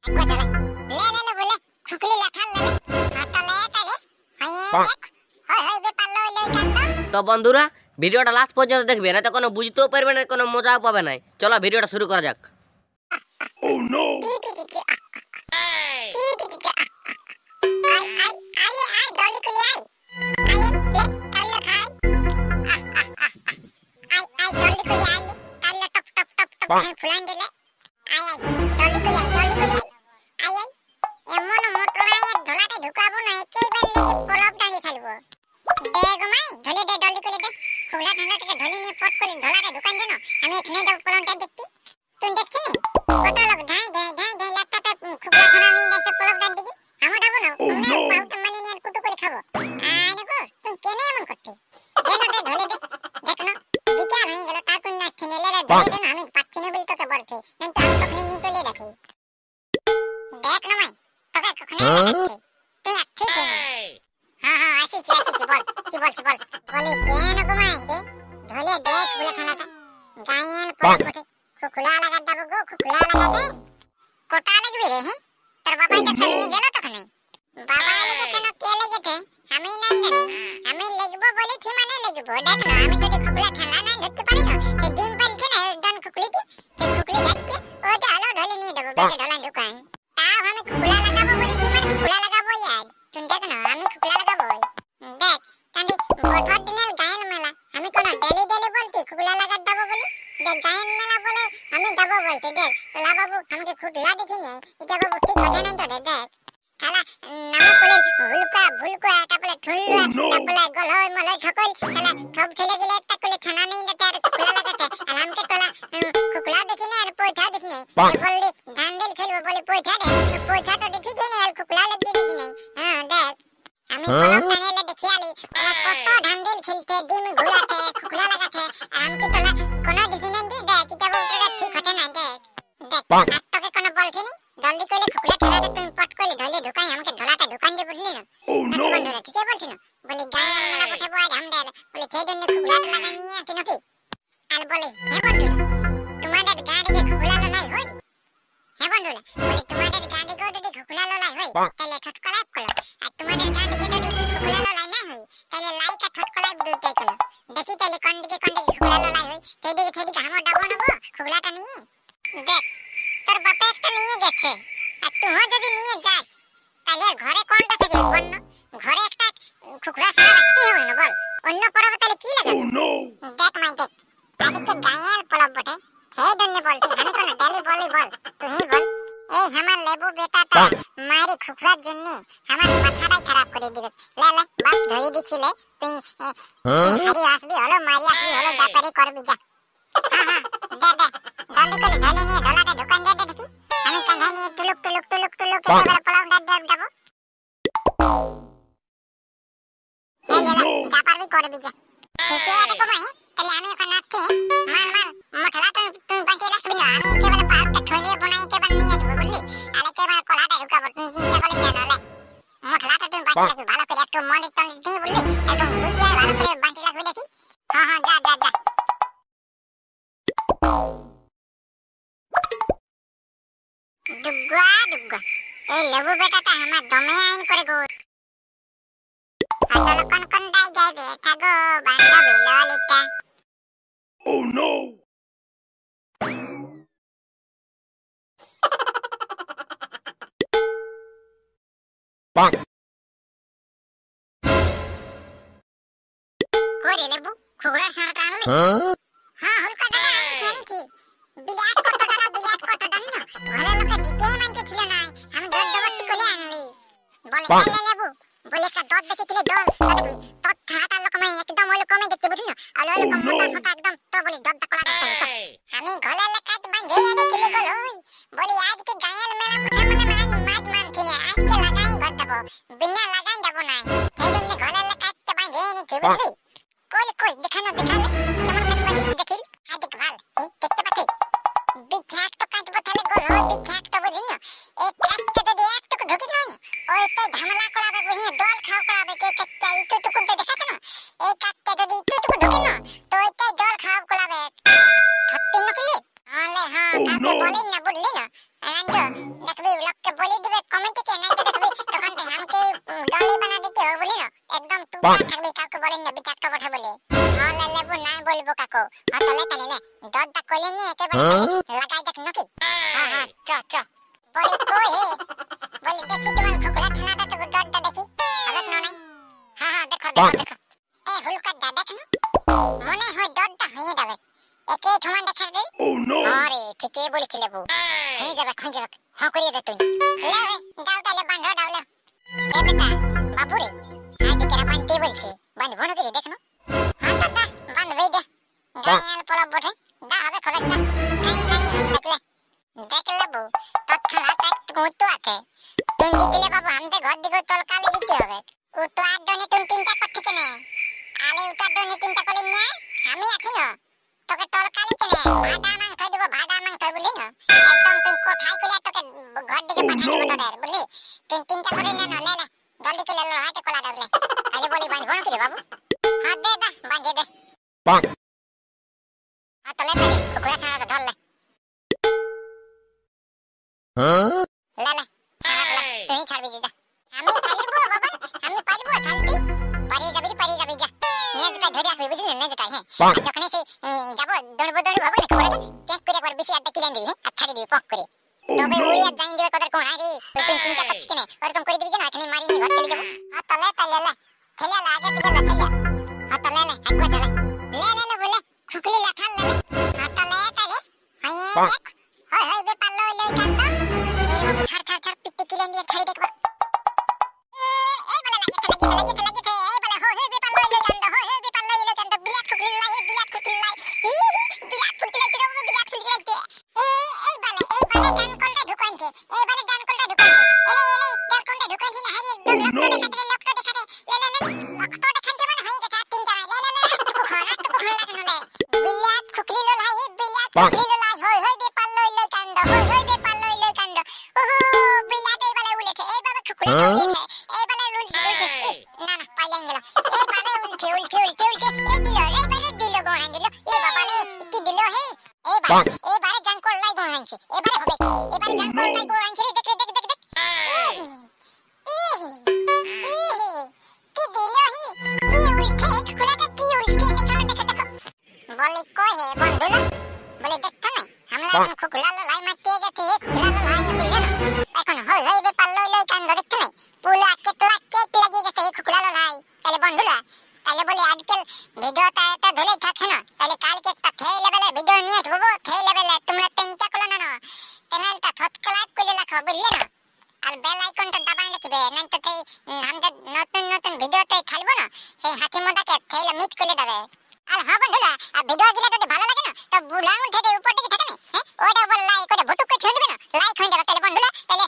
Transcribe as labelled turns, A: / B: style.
A: একবার চলে লে বলে খুকলি লাঠাল লে হাতটা লে তালে হয় দেখ হয় বেপার লই কান্দ।
B: তো বন্ধুরা ভিডিওটা লাস্ট পর্যন্ত দেখবে, না তো কোনো বুঝতেও পারবে না, কোনো মজাও পাবে না। চলো ভিডিওটা শুরু করা যাক।
C: Oh no!
A: ফুলান দিলে আই ডলি কই আই এমন মোটরায় ধলাতে ঢুকাবো না একেবারে লেগে পলব দাঁড়িয়ে থাকবো। দে গো মাই ধলে দে ডলি কই দে খুলা ঢালাটাকে ধলি নিয়ে পট করে ধলাতে ঢুকান দেন। আমি এখানে যাব পলবটা দেখতে। তুই দেখছিস নি কত লোক ঢাই লাটাটা খুবলা খানা নিয়ে দেখতে পলবটার দিকে আমরা যাবো না। আমরা পাউটা মানে নিয়ে কুটু করে খাবো। আয় দেখো তুই কেন এমন করছিস? দেনটা ধলে দে দেখ না বিকাল হয়ে গেল তারপর না ছেলেরা ধরে দেন। আমি পাচ্ছি না বলি তোকে বলছি না তো আমি কখনো নিয়ে চলে রাখি। দেখ না মাই তোকে কখনো রাখছি তুই আচ্ছি কেন? হ্যাঁ আসিছি বল কি বলছি বল। বলি কেন গো মাই দে ধলে দে খুলে খানাটা গায়েল পড়ে পড়ে খুকুলা লাগা দেবো গো খুকুলা লাগা দে কোটা লাগবে রে। হ্যাঁ তোর বাবাই তো চলে গেল তখন বাবা লেগে কেন কে লেগেছে আমি না জানি। আমি লিখবো বলি কি মানে লিখবো দেখ না। আমি যদি খুকুলা ঠেলা না ধরতে পারি না সে ডিম পালছে না ডান খুকুলিতে সে খুকুলি দেখতে ওটা হলো ধরে নিয়ে দেবো বেটে ঢলা ঢুকাই। তাও আমি খুকুলা লাগাবো বলি কি মানে খুকুলা লাগাবো ইয়ার তুই দেখ না আমি খুকুলা লাগাবো দেখ কান্দি বড় দিনের গায়ের মেলা আমি কোন ডেলি বলতি খুকুলা লাগা দেবো বলি দেখ গায়ের মেলা বলে আমি দেবো বলতে দেখ তোলা বাবু আমাকে খুকুলা দেখি নে এটা বাবু ঠিক কথা নাই তো দেখ খালা নাম বলে ভুলকা তারপরে ঠুল্লা তারপরে গলয় মলয় ঠকল খালা সব ছেলে গেলে একটা করে ছানা নেই না তার খুকুলা লাগাতে আর আমাকে তোলা খুকুলা দেখি না আর পয়সা দেখি না বললি ধান দিল খেলবো বলে পয়সা দে পয়সা তো দেখি না আর খুকুলা লাগতে দেখি না। হ্যাঁ দেখ আমি পলক টানিয়ে দেখি আলি কত ধান দিল খেলতে ডিম ঘুরাতে খুকুলা লাগাতে আর আমাকে তোলা কোনো দেখি না দেখ এটা বলতে ঠিক হতে না দেখ আর তোকে কোনো বলছি নি জলদি কইলে খুকুলা ঠেলাটা তুই পট কইলে ধইলে ঢুকাই আমাকে ঢোলাটা ঢুকান দে বুঝলি না।
C: Oh no!
A: বন্ধুরা ঠিকই বলছি না বলি গায়ে মেলা পঠাবো আর হাম দেলে বলি সেই জন্য খুকুলাটা লাগাই নিয়ে আসি নাকি আর বলি হ্যাঁ বন্ধুরা তোমাদের গাড়িকে খুকুলা ললাই হই। হ্যাঁ বন্ধুরা বলি তোমাদের গাড়িকে যদি খুকুলা ললাই হই তাহলে ঠটকলাই করো আর তোমাদের গাড়িকে যদি খুকুলা ললাই না হই তাহলে লাইকা ঠটকলাই দুটাই করো দেখি তাহলে কোন দিকে খুকুলা ললাই হই সেদিকে আমরা ডাবো নেবো খুকুলাটা নিয়ে। দেখ তোর বাপে একটা নিয়ে গেছে আর তুইও যদি নিয়ে যাস তাহলে ঘরে কোনটা থেকে বন্য ঘরে একটা খুকুলা ছাড়া রাখতেই হবে না বল অন্য পরব তাহলে কি লাগাবি?
C: Oh no!
A: দেখ মাই দেখ আদিকে গায়ের পলব বটে সেই জন্য বলছি আমি কোন ডেলি বল তুই বল এই আমার লেবু বেটাটা মারি খুকুলার জন্য আমার মাথাটাই খারাপ করে দিবে। লে বাপ ধরে দিছিলে তুই হারি আসবি হলো মারি আসবি হলো যা পারি করবি যা। হ্যাঁ দে জলদি করে ধলে নিয়ে ঢোলাটা ঢুকান দে দেখি আমি কাঁধে নিয়ে টুলুক একেবারে পলবটা দেবো। এই লে যা পারবি করবি যা। ঠিক আছে কমাই তাহলে আমি ওখানে আসছি মাল মঠলা তুই বাঁচিয়ে রাখবি না। আমি একেবারে পাহাড়টা ঠইলে বনাই একেবারে নিয়ে যাবো বুঝলি আর একেবারে কলাটা ঢুকাবো কেবলই না নলে মঠলাটা তুই বাঁচিয়ে রাখবি ভালো করে একটু মনে টলে দিয়ে বুঝলি একদম দুধ দিয়ে ভালো করে বাঁচিয়ে রাখবি দেখি। হ্যাঁ যা দুগ্গা এই লেবু বেটাটা আমার দমে আইন করে গো আদল কোন দাই যাবে থাগো বান্ধবী ললিতা।
C: Oh no!
A: করে লেবু খুগড়া সারাটা আনলি? হ্যাঁ হুলকা দাদা আমি খেয়ে কি বিরাট কত টাকা না ঘরে লোকে দিতেই মানতে ছিল না আমি দরদবটি করে আনলি বলে লেবু বলে একটা দর দেখে দিলে দল দেখবি তোর থাটা লোক আমি একদম ওই কমে দেখতে বুঝলি না আর ওই লোক মোটা ফটা একদম তো বলি দরদা কলা দেখতে আমি ঘরে লেখাতে বাঁধে এনেছিলি গলই বলি আজকে গায়ের মেলা মাছ মানছি না আজকে লাগাই ঘর দেবো বিনা লাগাই দেবো না সেই জন্য ঘরে লেখাতে বাঁধে এনেছি বুঝলি। কই দেখালে কেমন কাটবে দেখিল আই দেখ ভাল দেখতে পাচ্ছি বিখ্যাত তো কাটবো তাহলে গো বিখ্যাত তো বুঝলি না এই কাটতে যদি একটুকু ঢুকি না ওইটাই ঝামেলা করাবে বুঝলি দল খাও করাবে কে কাটতে এইটুকু তো দেখাতে না এই কাটতে যদি এইটুকু ঢুকি না তো ওইটাই দল খাও করাবে থাকতে না কিলে হ্যাঁ কাউকে বলেন না বুঝলি না দেখবি থাকবি কাউকে বলেন না বিটাকটা কথা বলে হলে লেবু নাই বলবো কাকু হতলে তালে দরদা কইলে নি একেবারে লাগাই দেখ নাকি হ্যাঁ চ চ বলি কই বলি দেখি তোমার খোকলা ঠেলাটা তো দরদা দেখি হবে না নাই হ্যাঁ দেখো দেখো এই হুলকা দাদা কেন মনে হয় দরদা হয়ে যাবে একে ঠমান দেখা দে
C: Oh no!
A: আরে ঠিকই বলেছিলে বউ হয়ে যাবে হ্যাঁ করিয়ে দে তুই লে দাও তালে বান্ধ দাও লে এ বেটা বাপুরে আজকে কেরা বানতে বলছে বান্ধবো না করে দেখনো হ্যাঁ দাদা বান্ধবই দে গায়াল পলা বটে দা হবে খবরটা নাই দেখলে বউ তৎক্ষণাৎ একটু উত্তু আছে তুই দিলে বাবু আমাদের ঘর দিকে তলকালে দিতে হবে উত্তু আর দনে তুই চিন্তা করতে কেনে আলে উত্তর দনে চিন্তা করলি না আমি আছি না তোকে তলকালে কেনে ভাড়া মাংস দেবো ভাড়া মাংস বুঝলি না একদম তুই কোঠায় কইলে তোকে ঘর দিকে পাঠিয়ে দেবো তোদের বুঝলি তুই চিন্তা করিস না লে লে জলদি কে লে হাতে কলা দাও লে আরে বলি বাঁধবো না কি রে বাবু হাত দে দা বাঁধে দে হাত লে লে কুকুরা ছাড়া ধর লে লে লে ছাড়া তুই ছাড়বি যা আমি পারবো বাবা আমি পারবো শান্তি পারি যাবি যা নেজটা ধরে আসবি বুঝলি নেজটা হ্যাঁ যখন এসে যাবো দৌড়বো হবে না খবর চেক করে একবার বেশি আড্ডা কিনে দিবি হ্যাঁ আর ছাড়ি দিবি পক করে তবে উড়িয়া যাই দিবে কদের কোন আরে তুই চিন্তা করছিস কেন ওরকম করে দিবি না এখানে মারি নি ঘর চলে যাবো হাত লে খেলা লাগে দিকে লে খেলা হাত লে একবার চলে লে বলে খুকলি লাঠাল লে হাত লে হাইয়ে দেখ হয় বে পাল্লো লই কান্দ ছাড় পিটে কিলে নিয়ে ছাড়ি দেখবা এই বলে লাগে এই বলে হয় বে পাল্লো লই কান্দ বিরাট খুকলি লাই বিরাট খুকলি লাই এই বলে গান কোনটা ঢুকানছে এই বলে গান কোনটা ঢুকানছে এলে গান কোনটা ঢুকানছে না হারিয়ে লক্ষ দেখাতে লক্ষ দেখাতে মানে হয়ে গেছে তিনটা লে টুকু খরা কেন লে বিরাট খুকলি লাই বিরাট খুকলি লাই হয় বে পাল্লো লই কান্দ হয় বে পাল্লো লই কান্দ ওহো বিরাট এই বলে উলেছে এই বাবা খুকলি উলেছে এই বলে উলেছে না পাইলেন গেল এই বলে উল্টে এই দিল গোড়ান দিল এই বাবা লে কি দিল হে এবারে জান করলাই গোড়ানছে এবারে হবে কি এবারে জান করলাই গোড়ানছে দেখ কি দিল হি কি উল্টে খোলাটা কি উল্টে দেখো বলে কই হে বন্ধু না বলে দেখছ না আমরা এখন খুকলা লাই মারতে গেছে খুকলা লাই বুঝছ না এখন হইবে পাল্লো লই কান্দ দেখছ না পুলা কেট লাগিয়ে গেছে খুকলা লাই তাহলে বন্ধুরা তাহলে বলে আজকাল ভিডিওটা ধরে থাকে না তাহলে কালকে একটা খেয়ে লেভেলে ভিডিও নিয়ে ধরবো খেয়ে লেভেলে তোমরা চিন্তা করো না চ্যানেলটা সাবস্ক্রাইব করে রাখো বুঝলে না আর বেল আইকনটা দাবাই রাখবে না তো সেই আমাদের নতুন ভিডিওতে খেলবো না সেই হাতি মোদাকে খেলে মিট করে দেবে আর হ্যাঁ বন্ধুরা আর ভিডিওগুলো যদি ভালো লাগে না তো বুলাউন থেকে উপর দিকে থাকে না হ্যাঁ ওটা বল লাইক করে ভুটুক করে ছেড়ে দিবে না লাইক হয়ে যাবে তাহলে বন্ধুরা তাহলে